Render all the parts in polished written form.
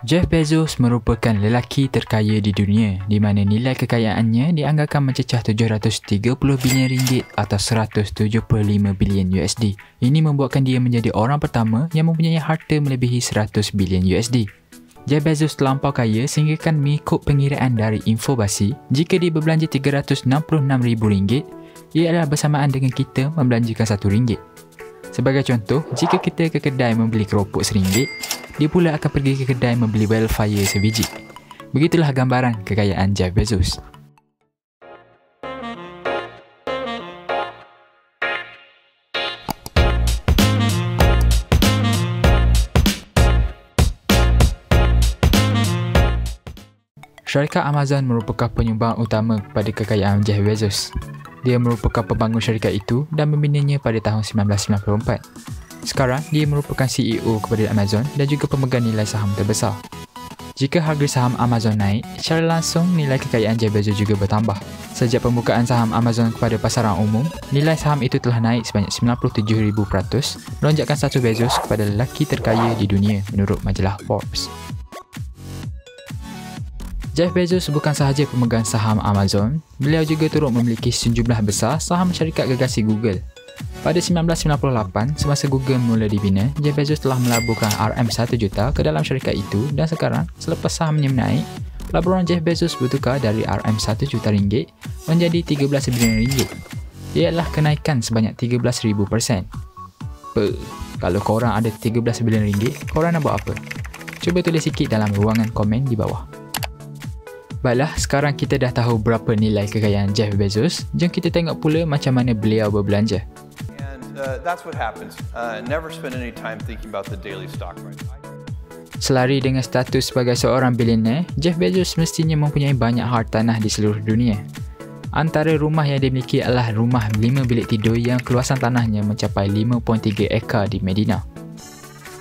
Jeff Bezos merupakan lelaki terkaya di dunia di mana nilai kekayaannya dianggarkan mencecah 730 bilion ringgit atau 175 bilion USD. Ini membuatkan dia menjadi orang pertama yang mempunyai harta melebihi 100 bilion USD. Jeff Bezos terlampau kaya sehingga kan mengikut pengiraan dari Infobasi, jika dia berbelanja RM366,000, ia adalah bersamaan dengan kita membelanjakan RM1. Sebagai contoh, jika kita ke kedai membeli keropok RM1, dia pula akan pergi ke kedai membeli wildfire sebiji. Begitulah gambaran kekayaan Jeff Bezos. Syarikat Amazon merupakan penyumbang utama kepada kekayaan Jeff Bezos. Dia merupakan pembangun syarikat itu dan membinanya pada tahun 1994. Sekarang, dia merupakan CEO kepada Amazon dan juga pemegang nilai saham terbesar. Jika harga saham Amazon naik, secara langsung nilai kekayaan Jeff Bezos juga bertambah. Sejak pembukaan saham Amazon kepada pasaran umum, nilai saham itu telah naik sebanyak 97,000%, melonjakkan status Bezos kepada lelaki terkaya di dunia menurut majalah Forbes. Jeff Bezos bukan sahaja pemegang saham Amazon, beliau juga turut memiliki sejumlah besar saham syarikat gegasi Google. Pada 1998, semasa Google mula dibina, Jeff Bezos telah melaburkan RM1 juta ke dalam syarikat itu dan sekarang, selepas sahamnya menaik, pelaburan Jeff Bezos bertukar dari RM1 juta ringgit menjadi 13 bilion ringgit. Ia adalah kenaikan sebanyak 13,000%. Kalau korang ada 13 bilion ringgit, korang nak buat apa? Cuba tulis sikit dalam ruangan komen di bawah. Baiklah, sekarang kita dah tahu berapa nilai kekayaan Jeff Bezos. Jom kita tengok pula macam mana beliau berbelanja. That's what happens. Never spend any time thinking about the daily stock price. Selari dengan status sebagai seorang bilioner, Jeff Bezos mestinya mempunyai banyak hartanah di seluruh dunia. Antara rumah yang dimiliki adalah rumah 5 bilik tidur yang keluasan tanahnya mencapai 5.3 ekar di Medina.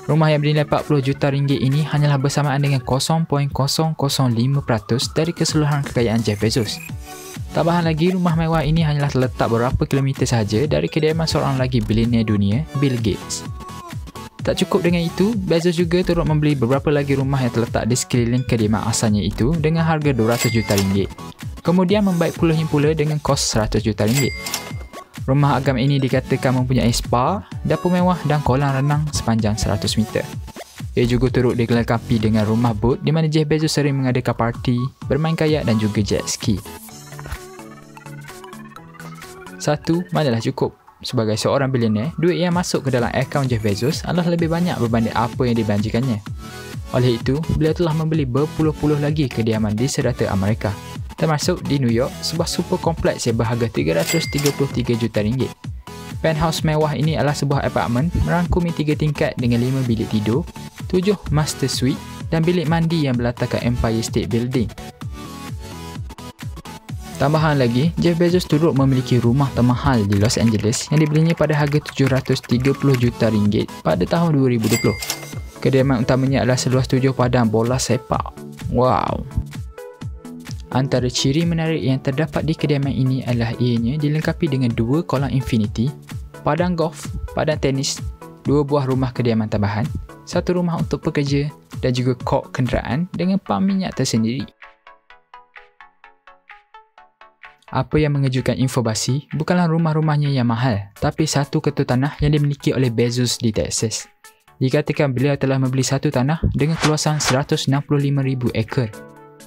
Rumah yang bernilai 40 juta ringgit ini hanyalah bersamaan dengan 0.005% dari keseluruhan kekayaan Jeff Bezos. Tambahan lagi, rumah mewah ini hanyalah terletak beberapa kilometer sahaja dari kediaman seorang lagi bilioner dunia, Bill Gates. Tak cukup dengan itu, Bezos juga turut membeli beberapa lagi rumah yang terletak di sekeliling kediaman asalnya itu dengan harga 200 juta ringgit. Kemudian membaik pula dengan kos 100 juta ringgit. Rumah agam ini dikatakan mempunyai spa, dapur mewah dan kolam renang sepanjang 100 meter. Ia juga turut dilengkapi dengan rumah bot di mana Jeff Bezos sering mengadakan parti, bermain kayak dan juga jet ski. Satu, manalah cukup. Sebagai seorang bilioner, duit yang masuk ke dalam akaun Jeff Bezos adalah lebih banyak berbanding apa yang dibelanjakannya. Oleh itu, beliau telah membeli berpuluh-puluh lagi kediaman di serata Amerika, termasuk di New York, sebuah super kompleks yang berharga 333 juta ringgit. Penthouse mewah ini adalah sebuah apartmen merangkumi 3 tingkat dengan 5 bilik tidur, 7 master suite dan bilik mandi yang berlatarkan Empire State Building. Tambahan lagi, Jeff Bezos turut memiliki rumah termahal di Los Angeles yang dibelinya pada harga 730 juta ringgit pada tahun 2020. Kediaman utamanya adalah seluas 7 padang bola sepak. Wow! Antara ciri menarik yang terdapat di kediaman ini adalah ianya dilengkapi dengan 2 kolam infinity, padang golf, padang tenis, 2 buah rumah kediaman tambahan, 1 rumah untuk pekerja dan juga kok kenderaan dengan pam minyak tersendiri. Apa yang mengejutkan Infobasi bukanlah rumah-rumahnya yang mahal, tapi satu ketul tanah yang dimiliki oleh Bezos di Texas. Dikatakan beliau telah membeli satu tanah dengan keluasan 165,000 ekar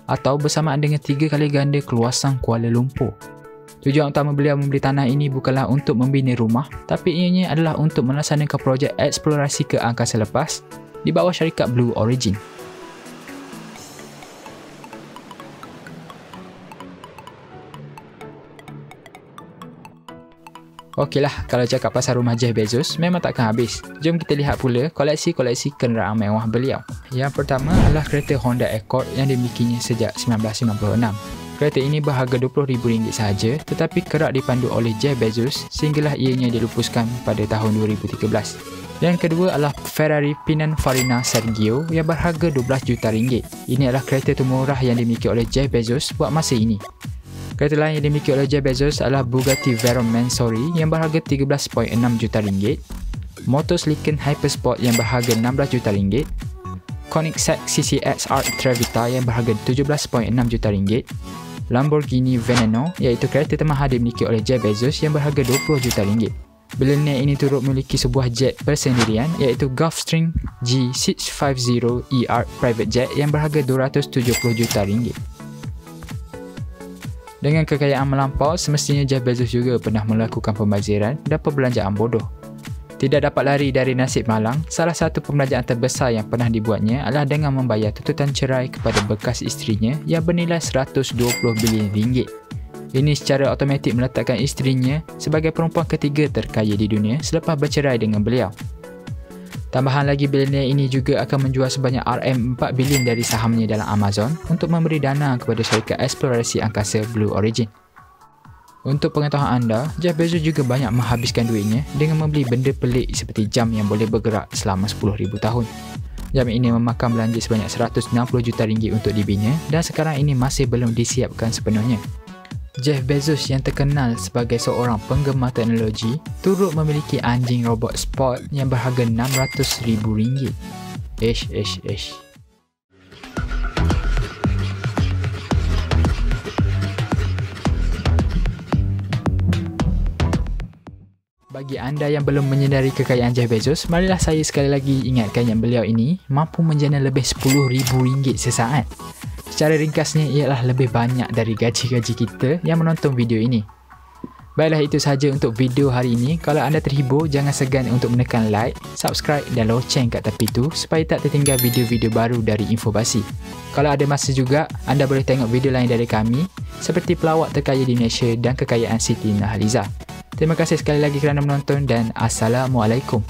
atau bersamaan dengan 3 kali ganda keluasan Kuala Lumpur. Tujuan utama beliau membeli tanah ini bukanlah untuk membina rumah, tapi ianya adalah untuk melaksanakan projek eksplorasi ke angkasa lepas di bawah syarikat Blue Origin. Okeylah, kalau cakap pasal rumah Jeff Bezos, memang takkan habis. Jom kita lihat pula koleksi-koleksi kenderaan mewah beliau. Yang pertama adalah kereta Honda Accord yang dimilikinya sejak 1996. Kereta ini berharga RM20,000 sahaja, tetapi kerap dipandu oleh Jeff Bezos sehinggalah ianya dilupuskan pada tahun 2013. Yang kedua adalah Ferrari Pininfarina Sergio yang berharga RM12 juta. Ini adalah kereta termurah yang dimiliki oleh Jeff Bezos buat masa ini. Kereta lain yang dimiliki oleh Jeff Bezos adalah Bugatti Veyron Mansory yang berharga RM13.6 juta, Motor Lincoln Hypersport yang berharga RM16 juta, Koenigsegg CCX Art Trevita yang berharga 17.6 juta ringgit, Lamborghini Veneno iaitu kereta termahal dimiliki oleh Jeff Bezos yang berharga 20 juta ringgit. Bilioner ini turut memiliki sebuah jet persendirian iaitu Gulfstream G650ER private jet yang berharga 270 juta ringgit. Dengan kekayaan melampau, semestinya Jeff Bezos juga pernah melakukan pembaziran dan perbelanjaan bodoh. Tidak dapat lari dari nasib malang, salah satu pembelanjaan terbesar yang pernah dibuatnya adalah dengan membayar tuntutan cerai kepada bekas isterinya yang bernilai 120 bilion ringgit. Ini secara automatik meletakkan isterinya sebagai perempuan ketiga terkaya di dunia selepas bercerai dengan beliau. Tambahan lagi, bilioner ini juga akan menjual sebanyak RM4 bilion dari sahamnya dalam Amazon untuk memberi dana kepada syarikat eksplorasi angkasa Blue Origin. Untuk pengetahuan anda, Jeff Bezos juga banyak menghabiskan duitnya dengan membeli benda pelik seperti jam yang boleh bergerak selama 10,000 tahun. Jam ini memakan belanja sebanyak 160 juta ringgit untuk dibina dan sekarang ini masih belum disiapkan sepenuhnya. Jeff Bezos yang terkenal sebagai seorang penggemar teknologi turut memiliki anjing robot sport yang berharga RM600,000. Ish. Bagi anda yang belum menyedari kekayaan Jeff Bezos, marilah saya sekali lagi ingatkan yang beliau ini mampu menjana lebih RM10,000 sesaat. Secara ringkasnya, ialah lebih banyak dari gaji-gaji kita yang menonton video ini. Baiklah, itu sahaja untuk video hari ini. Kalau anda terhibur, jangan segan untuk menekan like, subscribe dan loceng kat tepi tu supaya tak tertinggal video-video baru dari Infobasi. Kalau ada masa juga, anda boleh tengok video lain dari kami seperti pelawak terkaya di Malaysia dan kekayaan Siti Nurhaliza. Terima kasih sekali lagi kerana menonton dan Assalamualaikum.